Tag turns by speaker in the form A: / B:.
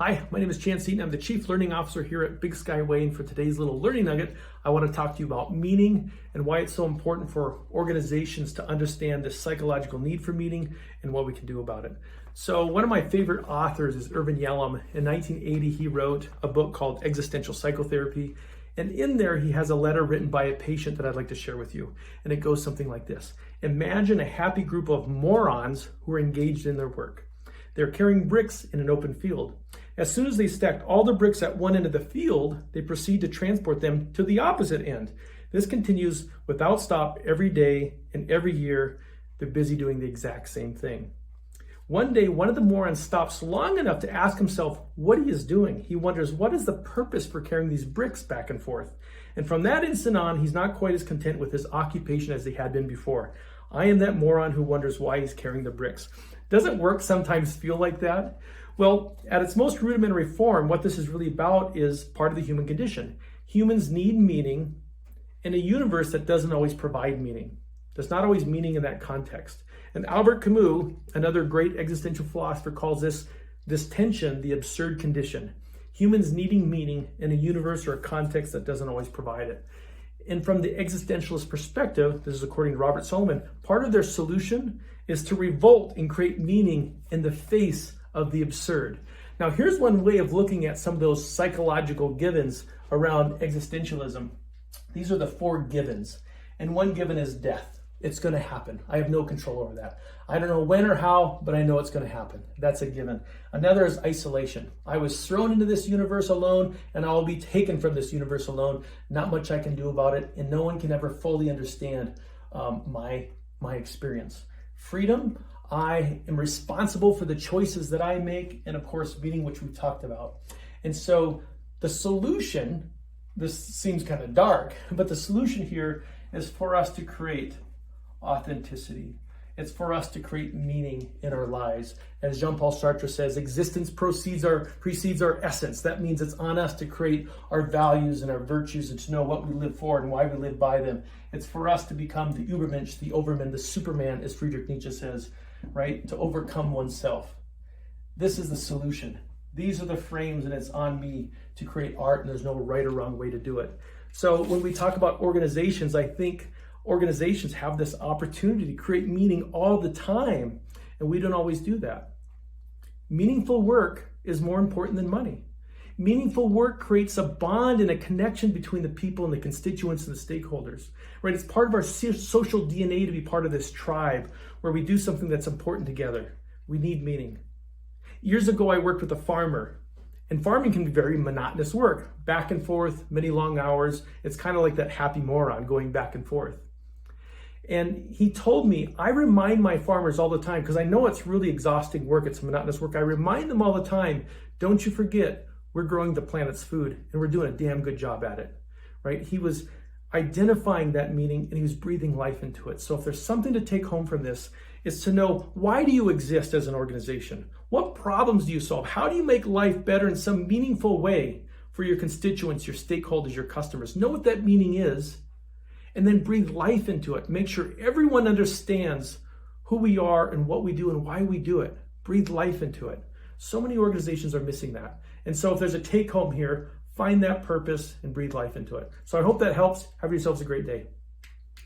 A: Hi, my name is Chance Seaton. I'm the Chief Learning Officer here at Big Skyway, and for today's little learning nugget, I want to talk to you about meaning and why it's so important for organizations to understand the psychological need for meaning and what we can do about it. So one of my favorite authors is Irvin Yalom. In 1980, he wrote a book called Existential Psychotherapy, and in there he has a letter written by a patient that I'd like to share with you, and it goes something like this. Imagine a happy group of morons who are engaged in their work. They're carrying bricks in an open field. As soon as they stacked all the bricks at one end of the field, they proceed to transport them to the opposite end. This continues without stop every day and every year. They're busy doing the exact same thing. One day, one of the morons stops long enough to ask himself what he is doing. He wonders, what is the purpose for carrying these bricks back and forth? And from that instant on, he's not quite as content with his occupation as he had been before. I am that moron who wonders why he's carrying the bricks. Doesn't work sometimes feel like that? Well, at its most rudimentary form, what this is really about is part of the human condition. Humans need meaning in a universe that doesn't always provide meaning. There's not always meaning in that context. And Albert Camus, another great existential philosopher, calls this tension the absurd condition. Humans needing meaning in a universe or a context that doesn't always provide it. And from the existentialist perspective, this is according to Robert Solomon, part of their solution is to revolt and create meaning in the face of the absurd. Now, here's one way of looking at some of those psychological givens around existentialism. These are the four givens. And one given is death. It's going to happen. I have no control over that. I don't know when or how, but I know it's going to happen. That's a given. Another is isolation. I was thrown into this universe alone, and I will be taken from this universe alone. Not much I can do about it, and no one can ever fully understand my experience. Freedom. I am responsible for the choices that I make, and of course, meaning, which we've talked about. And so the solution, this seems kind of dark, but the solution here is for us to create authenticity. It's for us to create meaning in our lives. As Jean-Paul Sartre says, existence precedes our essence. That means it's on us to create our values and our virtues and to know what we live for and why we live by them. It's for us to become the Übermensch, the Overman, the Superman, as Friedrich Nietzsche says, right? To overcome oneself. This is the solution. These are the frames, and it's on me to create art, and there's no right or wrong way to do it. So when we talk about organizations, I think organizations have this opportunity to create meaning all the time, and we don't always do that. Meaningful work is more important than money. Meaningful work creates a bond and a connection between the people and the constituents and the stakeholders, right? It's part of our social DNA to be part of this tribe where we do something that's important together. We need meaning. Years ago, I worked with a farmer, and farming can be very monotonous work, back and forth, many long hours. It's kind of like that happy moron going back and forth. And he told me, I remind my farmers all the time, because I know it's really exhausting work, it's monotonous work. I remind them all the time, don't you forget, we're growing the planet's food and we're doing a damn good job at it, right? He was identifying that meaning and he was breathing life into it. So if there's something to take home from this, it's to know, why do you exist as an organization? What problems do you solve? How do you make life better in some meaningful way for your constituents, your stakeholders, your customers? Know what that meaning is, and then breathe life into it. Make sure everyone understands who we are and what we do and why we do it. Breathe life into it. So many organizations are missing that. And so if there's a take home here, find that purpose and breathe life into it. So I hope that helps. Have yourselves a great day.